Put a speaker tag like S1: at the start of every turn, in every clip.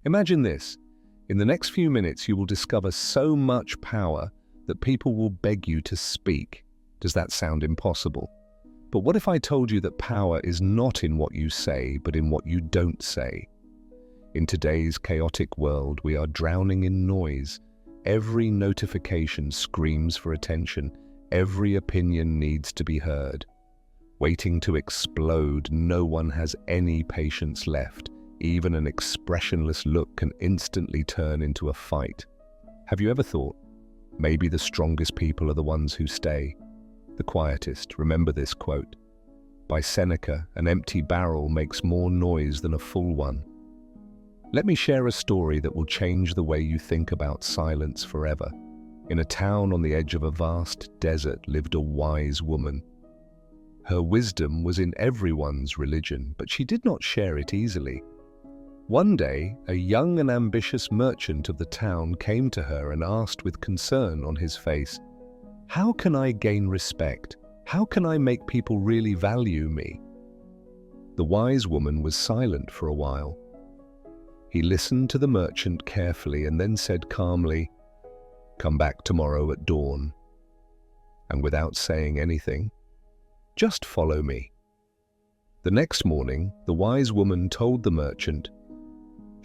S1: Imagine this. In the next few minutes, you will discover so much power that people will beg you to speak. Does that sound impossible? But what if I told you that power is not in what you say, but in what you don't say? In today's chaotic world, we are drowning in noise. Every notification screams for attention. Every opinion needs to be heard. Waiting to explode, no one has any patience left. Even an expressionless look can instantly turn into a fight. Have you ever thought, maybe the strongest people are the ones who stay? The quietest. Remember this quote. By Seneca, an empty barrel makes more noise than a full one. Let me share a story that will change the way you think about silence forever. In a town on the edge of a vast desert lived a wise woman. Her wisdom was in everyone's religion, but she did not share it easily. One day, a young and ambitious merchant of the town came to her and asked with concern on his face, "How can I gain respect? How can I make people really value me?" The wise woman was silent for a while. He listened to the merchant carefully and then said calmly, "Come back tomorrow at dawn." And without saying anything, "Just follow me." The next morning, the wise woman told the merchant.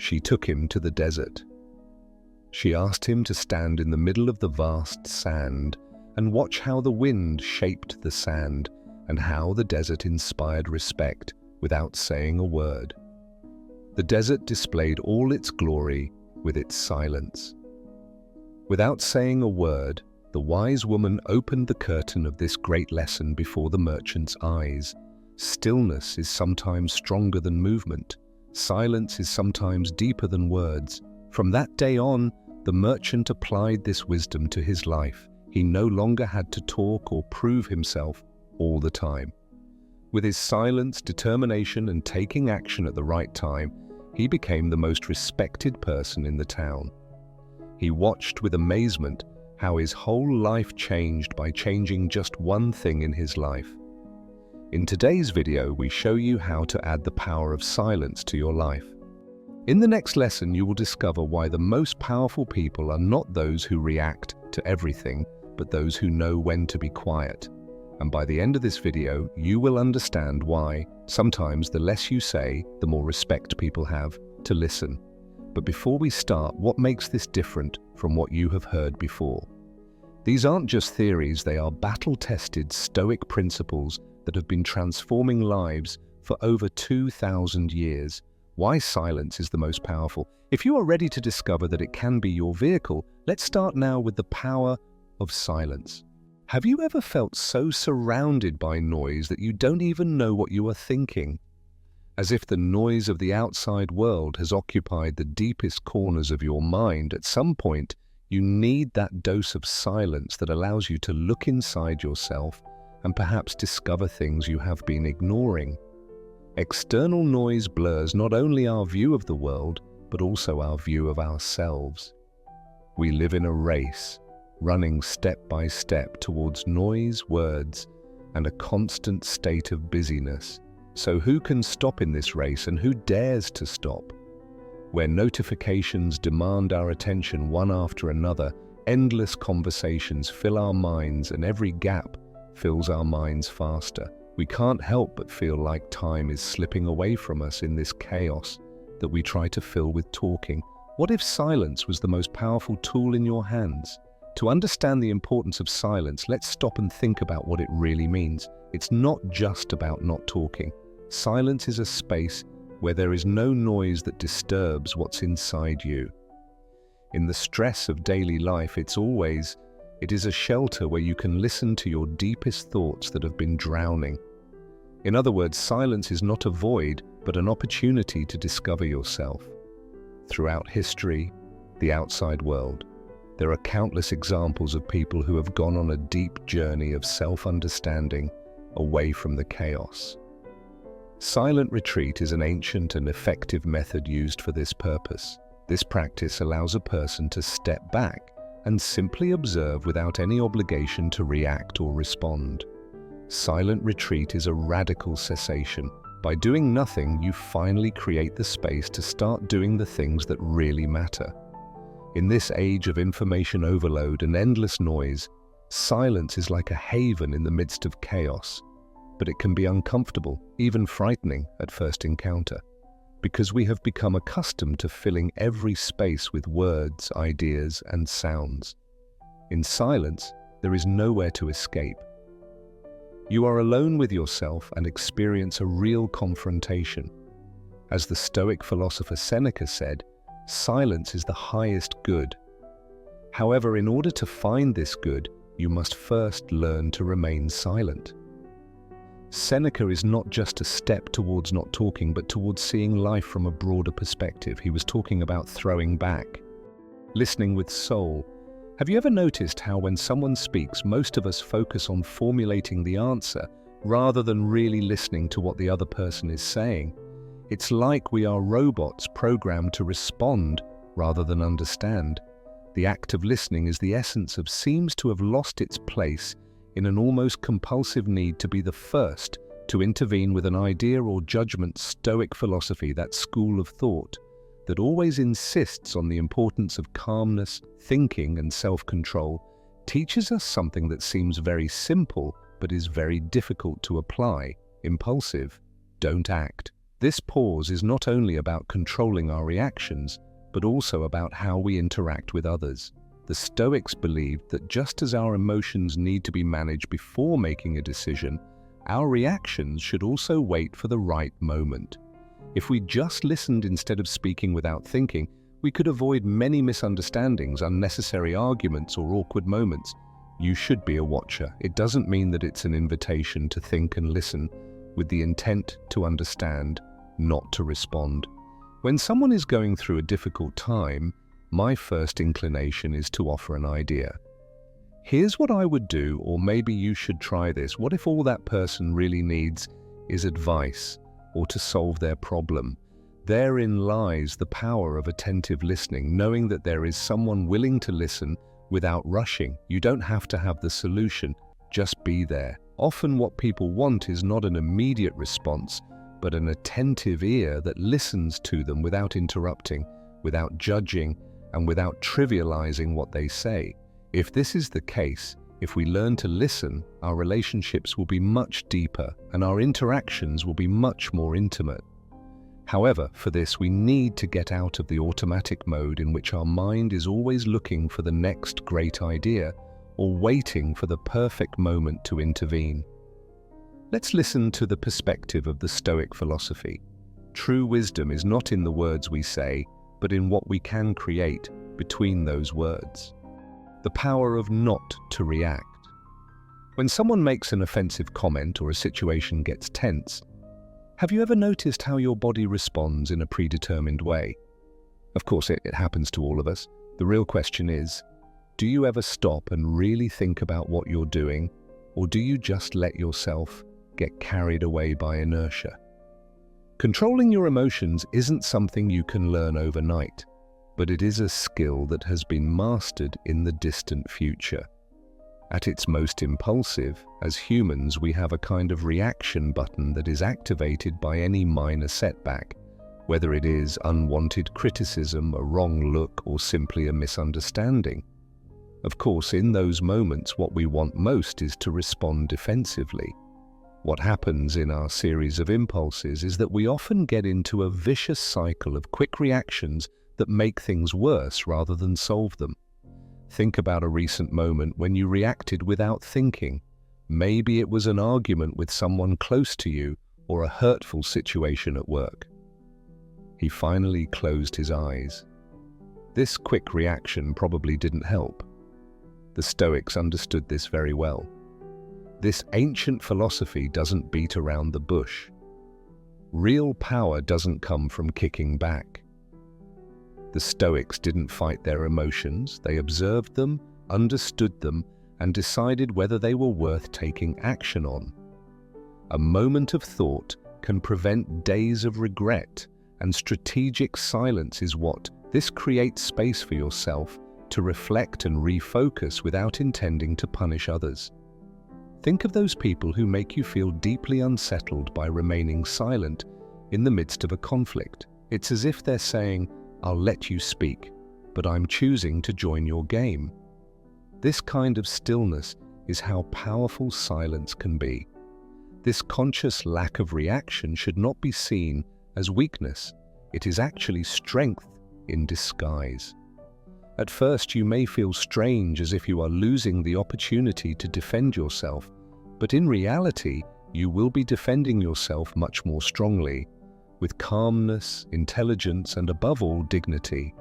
S1: She took him to the desert. She asked him to stand in the middle of the vast sand and watch how the wind shaped the sand and how the desert inspired respect without saying a word. The desert displayed all its glory with its silence. Without saying a word, the wise woman opened the curtain of this great lesson before the merchant's eyes. Stillness is sometimes stronger than movement. Silence is sometimes deeper than words. From that day on, the merchant applied this wisdom to his life. He no longer had to talk or prove himself all the time. With his silence, determination, and taking action at the right time, he became the most respected person in the town. He watched with amazement how his whole life changed by changing just one thing in his life. In today's video, we show you how to add the power of silence to your life. In the next lesson, you will discover why the most powerful people are not those who react to everything, but those who know when to be quiet. And by the end of this video, you will understand why sometimes the less you say, the more respect people have to listen. But before we start, what makes this different from what you have heard before? These aren't just theories, they are battle-tested Stoic principles that have been transforming lives for over 2,000 years. Why silence is the most powerful. If you are ready to discover that it can be your vehicle, let's start now with the power of silence. Have you ever felt so surrounded by noise that you don't even know what you are thinking? As if the noise of the outside world has occupied the deepest corners of your mind, at some point, you need that dose of silence that allows you to look inside yourself and perhaps discover things you have been ignoring. External noise blurs not only our view of the world, but also our view of ourselves. We live in a race, running step by step towards noise, words, and a constant state of busyness. So who can stop in this race and who dares to stop? Where notifications demand our attention one after another, endless conversations fill our minds and every gap fills our minds faster. We can't help but feel like time is slipping away from us in this chaos that we try to fill with talking. What if silence was the most powerful tool in your hands? To understand the importance of silence, let's stop and think about what it really means. It's not just about not talking. Silence is a space where there is no noise that disturbs what's inside you. In the stress of daily life, it is a shelter where you can listen to your deepest thoughts that have been drowning. In other words, silence is not a void, but an opportunity to discover yourself. Throughout history, the outside world, there are countless examples of people who have gone on a deep journey of self-understanding away from the chaos. Silent retreat is an ancient and effective method used for this purpose. This practice allows a person to step back and simply observe without any obligation to react or respond. Silent retreat is a radical cessation. By doing nothing, you finally create the space to start doing the things that really matter. In this age of information overload and endless noise, silence is like a haven in the midst of chaos, but it can be uncomfortable, even frightening at first encounter, because we have become accustomed to filling every space with words, ideas, and sounds. In silence, there is nowhere to escape. You are alone with yourself and experience a real confrontation. As the Stoic philosopher Seneca said, silence is the highest good. However, in order to find this good, you must first learn to remain silent. Seneca is not just a step towards not talking, but towards seeing life from a broader perspective. He was talking about throwing back, listening with soul. Have you ever noticed how when someone speaks, most of us focus on formulating the answer rather than really listening to what the other person is saying? It's like we are robots programmed to respond rather than understand. The act of listening is the essence of seems to have lost its place in an almost compulsive need to be the first to intervene with an idea or judgment. Stoic philosophy, that school of thought that always insists on the importance of calmness, thinking, and self-control, teaches us something that seems very simple but is very difficult to apply. Impulsive, don't act. This pause is not only about controlling our reactions, but also about how we interact with others. The Stoics believed that just as our emotions need to be managed before making a decision, our reactions should also wait for the right moment. If we just listened instead of speaking without thinking, we could avoid many misunderstandings, unnecessary arguments, or awkward moments. You should be a watcher. It doesn't mean that it's an invitation to think and listen with the intent to understand, not to respond. When someone is going through a difficult time, my first inclination is to offer an idea. Here's what I would do, or maybe you should try this. What if all that person really needs is advice or to solve their problem? Therein lies the power of attentive listening, knowing that there is someone willing to listen without rushing. You don't have to have the solution, just be there. Often what people want is not an immediate response, but an attentive ear that listens to them without interrupting, without judging, and without trivializing what they say. If this is the case, if we learn to listen, our relationships will be much deeper and our interactions will be much more intimate. However, for this we need to get out of the automatic mode in which our mind is always looking for the next great idea or waiting for the perfect moment to intervene. Let's listen to the perspective of the Stoic philosophy. True wisdom is not in the words we say, but in what we can create between those words. The power of not to react. When someone makes an offensive comment or a situation gets tense, have you ever noticed how your body responds in a predetermined way? Of course, it happens to all of us. The real question is, do you ever stop and really think about what you're doing, or do you just let yourself get carried away by inertia? Controlling your emotions isn't something you can learn overnight, but it is a skill that has been mastered in the distant future. At its most impulsive, as humans, we have a kind of reaction button that is activated by any minor setback, whether it is unwanted criticism, a wrong look, or simply a misunderstanding. Of course, in those moments, what we want most is to respond defensively. What happens in our series of impulses is that we often get into a vicious cycle of quick reactions that make things worse rather than solve them. Think about a recent moment when you reacted without thinking. Maybe it was an argument with someone close to you or a hurtful situation at work. He finally closed his eyes. This quick reaction probably didn't help. The Stoics understood this very well. This ancient philosophy doesn't beat around the bush. Real power doesn't come from kicking back. The Stoics didn't fight their emotions. They observed them, understood them, and decided whether they were worth taking action on. A moment of thought can prevent days of regret, and strategic silence is what this creates space for yourself to reflect and refocus without intending to punish others. Think of those people who make you feel deeply unsettled by remaining silent in the midst of a conflict. It's as if they're saying, "I'll let you speak, but I'm choosing to join your game." This kind of stillness is how powerful silence can be. This conscious lack of reaction should not be seen as weakness. It is actually strength in disguise. At first, you may feel strange, as if you are losing the opportunity to defend yourself, but in reality, you will be defending yourself much more strongly, with calmness, intelligence, and above all, dignity.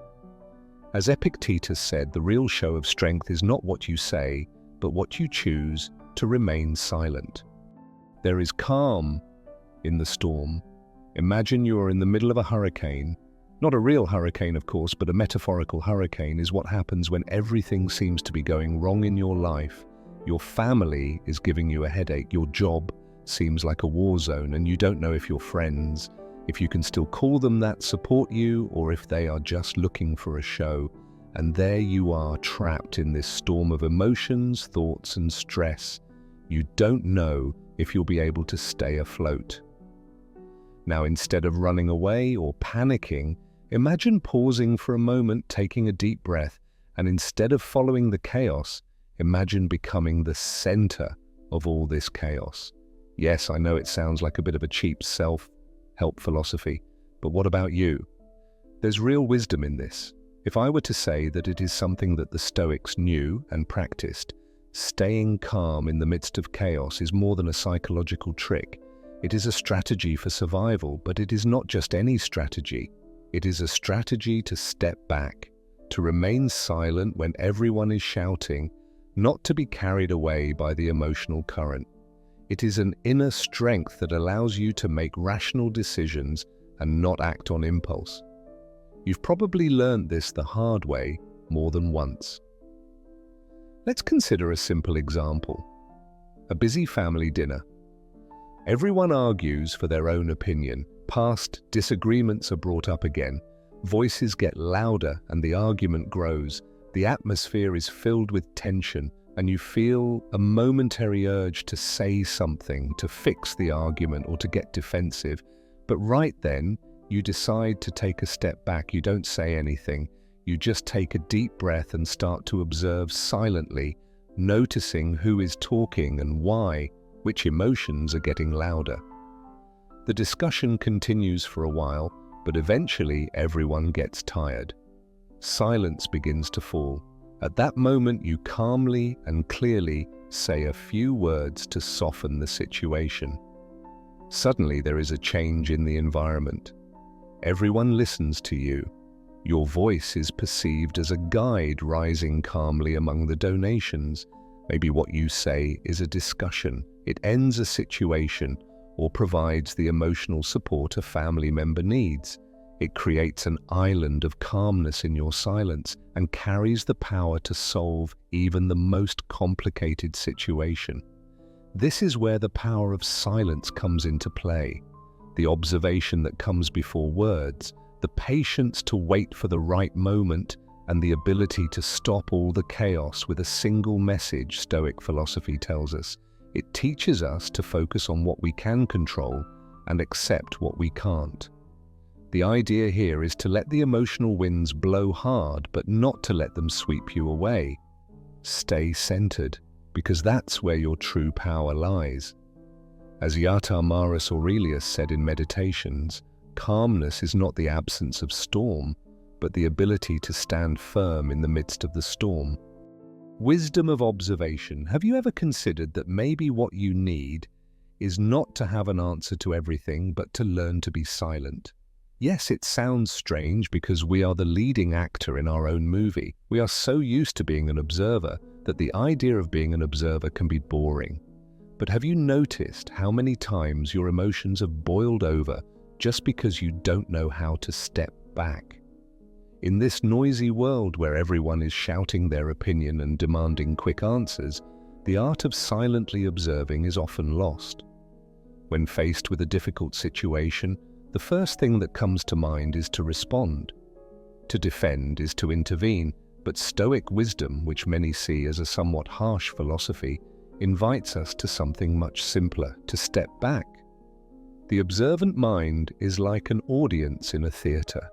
S1: As Epictetus said, the real show of strength is not what you say, but what you choose to remain silent. There is calm in the storm. Imagine you are in the middle of a hurricane. Not a real hurricane, of course, but a metaphorical hurricane is what happens when everything seems to be going wrong in your life. Your family is giving you a headache, your job seems like a war zone, and you don't know if your friends, if you can still call them that, support you, or if they are just looking for a show. And there you are, trapped in this storm of emotions, thoughts, and stress. You don't know if you'll be able to stay afloat. Now, instead of running away or panicking, imagine pausing for a moment, taking a deep breath, and instead of following the chaos, imagine becoming the center of all this chaos. Yes, I know it sounds like a bit of a cheap self-help philosophy, but what about you? There's real wisdom in this. If I were to say that it is something that the Stoics knew and practiced, staying calm in the midst of chaos is more than a psychological trick. It is a strategy for survival, but it is not just any strategy. It is a strategy to step back, to remain silent when everyone is shouting, not to be carried away by the emotional current. It is an inner strength that allows you to make rational decisions and not act on impulse. You've probably learned this the hard way more than once. Let's consider a simple example. A busy family dinner. Everyone argues for their own opinion. Past disagreements are brought up again. Voices get louder and the argument grows. The atmosphere is filled with tension, and you feel a momentary urge to say something, to fix the argument or to get defensive. But right then, you decide to take a step back. You don't say anything. You just take a deep breath and start to observe silently, noticing who is talking and why, which emotions are getting louder. The discussion continues for a while, but eventually everyone gets tired. Silence begins to fall. At that moment, you calmly and clearly say a few words to soften the situation. Suddenly, there is a change in the environment. Everyone listens to you. Your voice is perceived as a guide rising calmly among the donations. Maybe what you say is a discussion. It ends a situation or provides the emotional support a family member needs. It creates an island of calmness in your silence and carries the power to solve even the most complicated situation. This is where the power of silence comes into play. The observation that comes before words, the patience to wait for the right moment, and the ability to stop all the chaos with a single message, Stoic philosophy tells us. It teaches us to focus on what we can control and accept what we can't. The idea here is to let the emotional winds blow hard, but not to let them sweep you away. Stay centered, because that's where your true power lies. As Yatar Marcus Aurelius said in Meditations, calmness is not the absence of storm, but the ability to stand firm in the midst of the storm. Wisdom of observation. Have you ever considered that maybe what you need is not to have an answer to everything, but to learn to be silent? Yes, it sounds strange because we are the leading actor in our own movie. We are so used to being an observer that the idea of being an observer can be boring. But have you noticed how many times your emotions have boiled over just because you don't know how to step back? In this noisy world where everyone is shouting their opinion and demanding quick answers, the art of silently observing is often lost. When faced with a difficult situation, the first thing that comes to mind is to respond. To defend is to intervene, but Stoic wisdom, which many see as a somewhat harsh philosophy, invites us to something much simpler, to step back. The observant mind is like an audience in a theatre.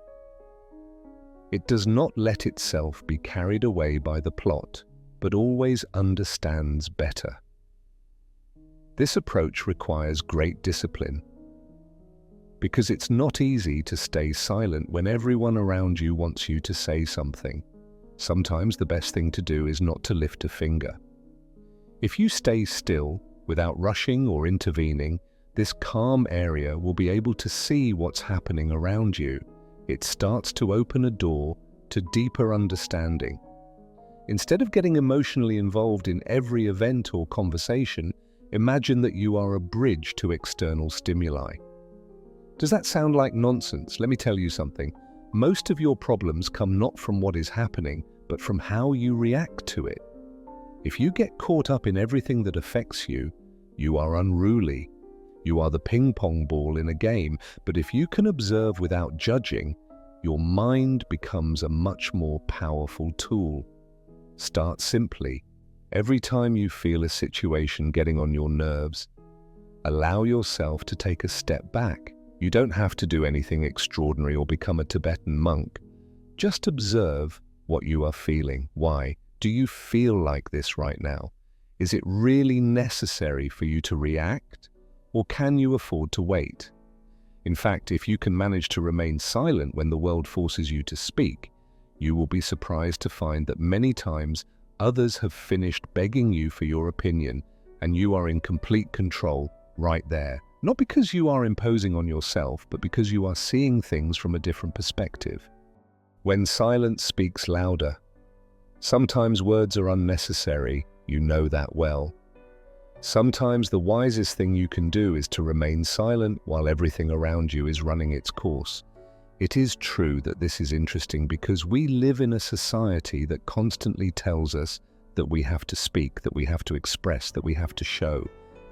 S1: It does not let itself be carried away by the plot, but always understands better. This approach requires great discipline, because it's not easy to stay silent when everyone around you wants you to say something. Sometimes the best thing to do is not to lift a finger. If you stay still, without rushing or intervening, this calm area will be able to see what's happening around you. It starts to open a door to deeper understanding. Instead of getting emotionally involved in every event or conversation, imagine that you are a bridge to external stimuli. Does that sound like nonsense? Let me tell you something. Most of your problems come not from what is happening, but from how you react to it. If you get caught up in everything that affects you, you are unruly. You are the ping-pong ball in a game, but if you can observe without judging, your mind becomes a much more powerful tool. Start simply. Every time you feel a situation getting on your nerves, allow yourself to take a step back. You don't have to do anything extraordinary or become a Tibetan monk. Just observe what you are feeling. Why? Do you feel like this right now? Is it really necessary for you to react, or can you afford to wait? In fact, if you can manage to remain silent when the world forces you to speak, you will be surprised to find that many times others have finished begging you for your opinion, and you are in complete control right there. Not because you are imposing on yourself, but because you are seeing things from a different perspective. When silence speaks louder, sometimes words are unnecessary, you know that well. Sometimes the wisest thing you can do is to remain silent while everything around you is running its course. It is true that this is interesting because we live in a society that constantly tells us that we have to speak, that we have to express, that we have to show.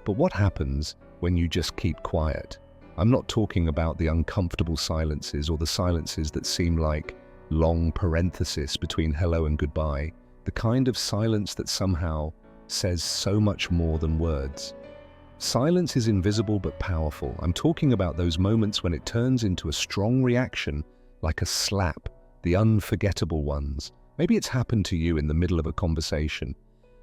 S1: But what happens when you just keep quiet? I'm not talking about the uncomfortable silences or the silences that seem like long parentheses between hello and goodbye, the kind of silence that somehow says so much more than words. Silence is invisible but powerful. I'm talking about those moments when it turns into a strong reaction, like a slap, the unforgettable ones. Maybe it's happened to you in the middle of a conversation,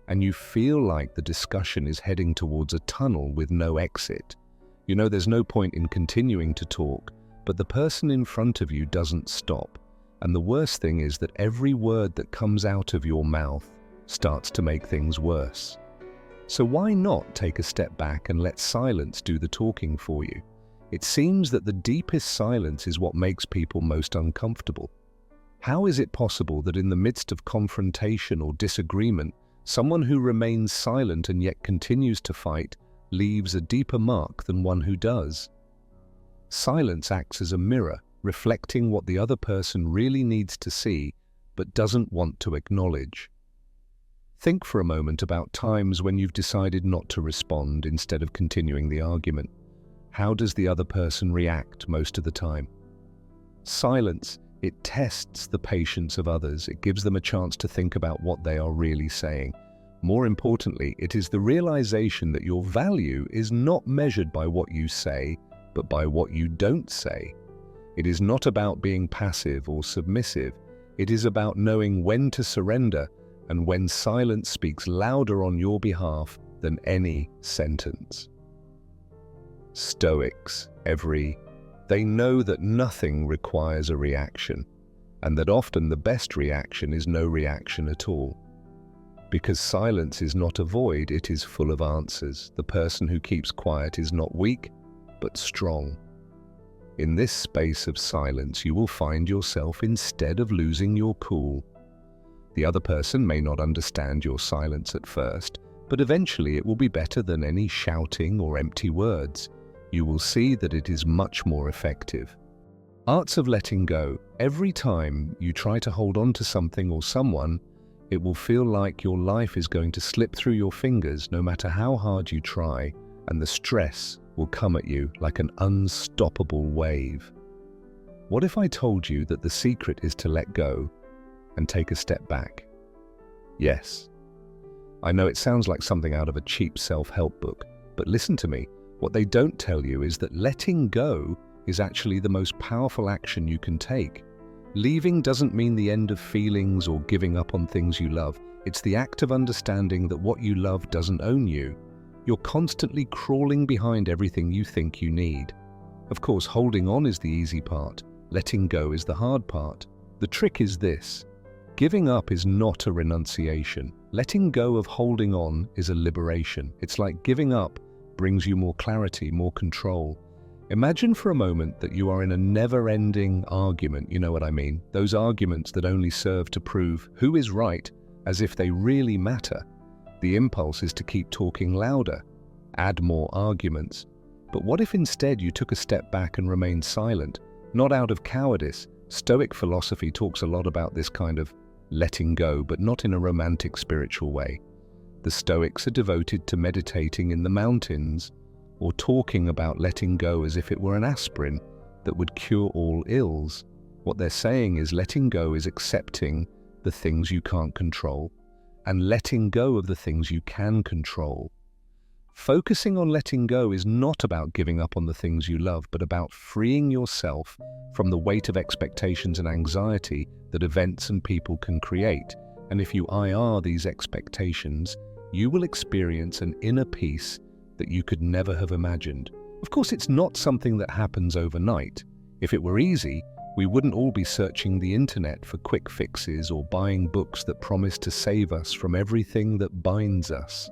S1: and you feel like the discussion is heading towards a tunnel with no exit. You know there's no point in continuing to talk, but the person in front of you doesn't stop. And the worst thing is that every word that comes out of your mouth starts to make things worse. So why not take a step back and let silence do the talking for you? It seems that the deepest silence is what makes people most uncomfortable. How is it possible that in the midst of confrontation or disagreement, someone who remains silent and yet continues to fight leaves a deeper mark than one who does? Silence acts as a mirror, reflecting what the other person really needs to see but doesn't want to acknowledge. Think for a moment about times when you've decided not to respond instead of continuing the argument. How does the other person react most of the time? Silence, it tests the patience of others. It gives them a chance to think about what they are really saying. More importantly, it is the realization that your value is not measured by what you say, but by what you don't say. It is not about being passive or submissive. It is about knowing when to surrender and when silence speaks louder on your behalf than any sentence. Stoics, they know that nothing requires a reaction, and that often the best reaction is no reaction at all. Because silence is not a void, it is full of answers. The person who keeps quiet is not weak, but strong. In this space of silence, you will find yourself instead of losing your cool. The other person may not understand your silence at first, but eventually it will be better than any shouting or empty words. You will see that it is much more effective. Arts of letting go. Every time you try to hold on to something or someone, it will feel like your life is going to slip through your fingers no matter how hard you try, and the stress will come at you like an unstoppable wave. What if I told you that the secret is to let go and take a step back? Yes. I know it sounds like something out of a cheap self-help book, but listen to me. What they don't tell you is that letting go is actually the most powerful action you can take. Leaving doesn't mean the end of feelings or giving up on things you love. It's the act of understanding that what you love doesn't own you. You're constantly crawling behind everything you think you need. Of course, holding on is the easy part. Letting go is the hard part. The trick is this. Giving up is not a renunciation. Letting go of holding on is a liberation. It's like giving up brings you more clarity, more control. Imagine for a moment that you are in a never-ending argument, you know what I mean? Those arguments that only serve to prove who is right as if they really matter. The impulse is to keep talking louder, add more arguments. But what if instead you took a step back and remained silent? Not out of cowardice. Stoic philosophy talks a lot about this kind of letting go, but not in a romantic spiritual way. The Stoics are devoted to meditating in the mountains or talking about letting go as if it were an aspirin that would cure all ills. What they're saying is letting go is accepting the things you can't control and letting go of the things you can control. Focusing on letting go is not about giving up on the things you love, but about freeing yourself from the weight of expectations and anxiety that events and people can create. And if you IR these expectations, you will experience an inner peace that you could never have imagined. Of course, it's not something that happens overnight. If it were easy, we wouldn't all be searching the internet for quick fixes or buying books that promise to save us from everything that binds us.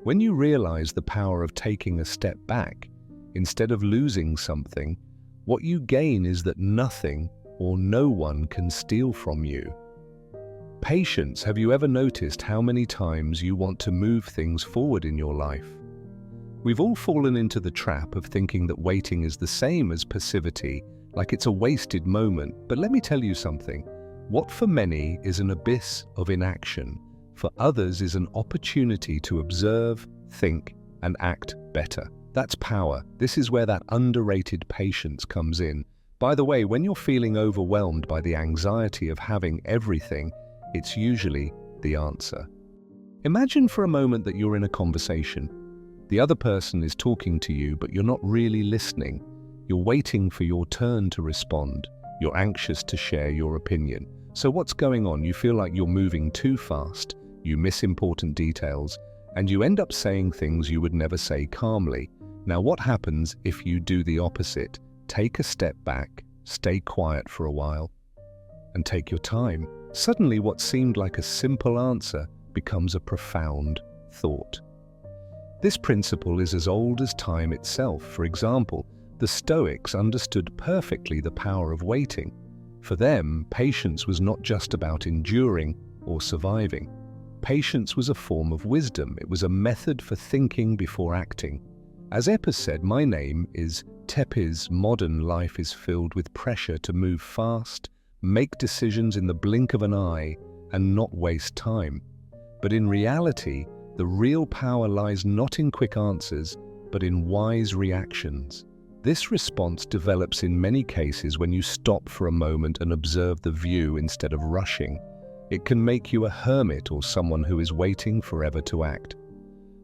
S1: When you realize the power of taking a step back, instead of losing something, what you gain is that nothing or no one can steal from you. Patience. Have you ever noticed how many times you want to move things forward in your life? We've all fallen into the trap of thinking that waiting is the same as passivity, like it's a wasted moment. But let me tell you something. What for many is an abyss of inaction, for others is an opportunity to observe, think, and act better. That's power. This is where that underrated patience comes in. By the way, when you're feeling overwhelmed by the anxiety of having everything, it's usually the answer. Imagine for a moment that you're in a conversation. The other person is talking to you, but you're not really listening. You're waiting for your turn to respond. You're anxious to share your opinion. So what's going on? You feel like you're moving too fast. You miss important details, and you end up saying things you would never say calmly. Now, what happens if you do the opposite? Take a step back, stay quiet for a while, and take your time. Suddenly, what seemed like a simple answer becomes a profound thought. This principle is as old as time itself. For example, the Stoics understood perfectly the power of waiting. For them, patience was not just about enduring or surviving. Patience was a form of wisdom. It was a method for thinking before acting. As Epictetus said, my name is Tepes. Modern life is filled with pressure to move fast, make decisions in the blink of an eye, and not waste time. But in reality, the real power lies not in quick answers, but in wise reactions. This response develops in many cases when you stop for a moment and observe the view instead of rushing. It can make you a hermit or someone who is waiting forever to act.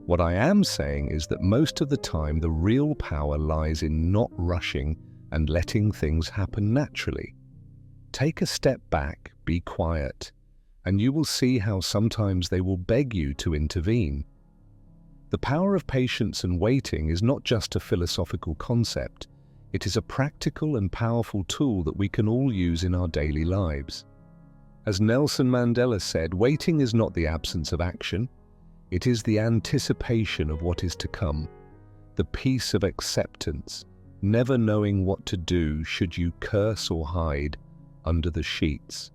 S1: What I am saying is that most of the time the real power lies in not rushing and letting things happen naturally. Take a step back, be quiet, and you will see how sometimes they will beg you to intervene. The power of patience and waiting is not just a philosophical concept. It is a practical and powerful tool that we can all use in our daily lives. As Nelson Mandela said, waiting is not the absence of action. It is the anticipation of what is to come, the peace of acceptance, never knowing what to do should you curse or hide under the sheets.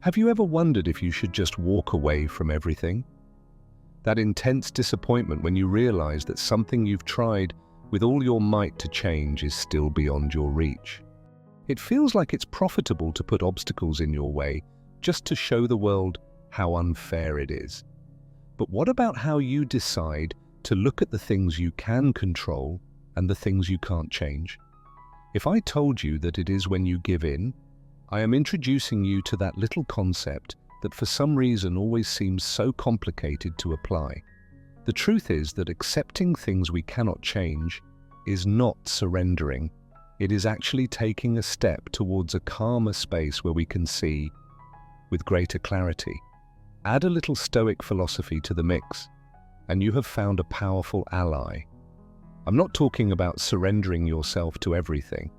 S1: Have you ever wondered if you should just walk away from everything? That intense disappointment when you realize that something you've tried with all your might to change is still beyond your reach. It feels like it's profitable to put obstacles in your way just to show the world how unfair it is. But what about how you decide to look at the things you can control and the things you can't change? If I told you that it is when you give in, I am introducing you to that little concept that for some reason always seems so complicated to apply. The truth is that accepting things we cannot change is not surrendering. It is actually taking a step towards a calmer space where we can see with greater clarity. Add a little Stoic philosophy to the mix, and you have found a powerful ally. I'm not talking about surrendering yourself to everything.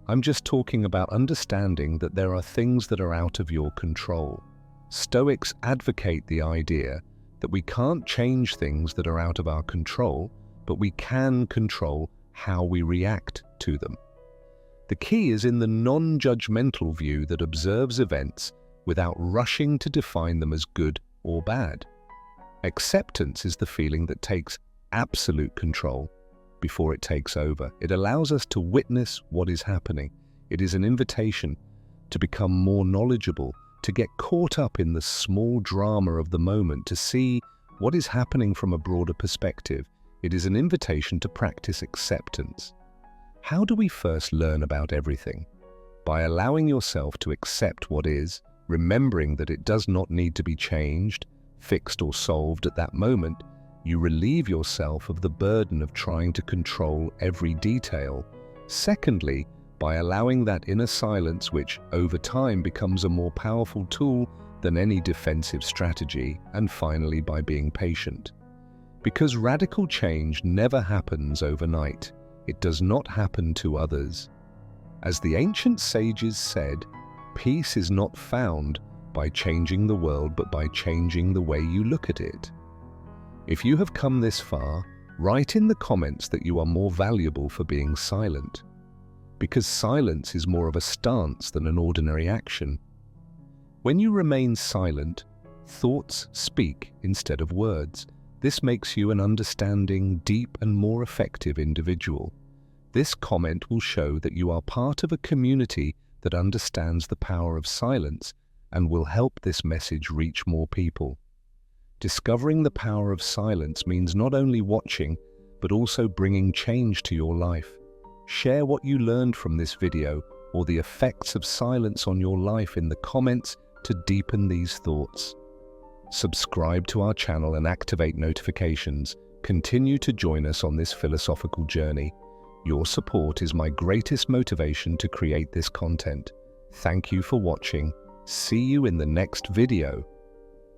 S1: I'm just talking about understanding that there are things that are out of your control. Stoics advocate the idea that we can't change things that are out of our control, but we can control how we react to them. The key is in the non-judgmental view that observes events without rushing to define them as good or bad. Acceptance is the feeling that takes absolute control before it takes over. It allows us to witness what is happening. It is an invitation to become more knowledgeable, to get caught up in the small drama of the moment, to see what is happening from a broader perspective. It is an invitation to practice acceptance. How do we first learn about everything? By allowing yourself to accept what is, remembering that it does not need to be changed, fixed or solved at that moment. You relieve yourself of the burden of trying to control every detail. Secondly, by allowing that inner silence, which over time becomes a more powerful tool than any defensive strategy. And finally, by being patient. Because radical change never happens overnight. It does not happen to others. As the ancient sages said, peace is not found by changing the world, but by changing the way you look at it. If you have come this far, write in the comments that you are more valuable for being silent. Because silence is more of a stance than an ordinary action. When you remain silent, thoughts speak instead of words. This makes you an understanding, deep and more effective individual. This comment will show that you are part of a community that understands the power of silence and will help this message reach more people. Discovering the power of silence means not only watching, but also bringing change to your life. Share what you learned from this video or the effects of silence on your life in the comments to deepen these thoughts. Subscribe to our channel and activate notifications. Continue to join us on this philosophical journey. Your support is my greatest motivation to create this content. Thank you for watching. See you in the next video.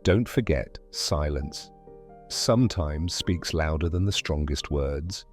S1: Don't forget, silence sometimes speaks louder than the strongest words.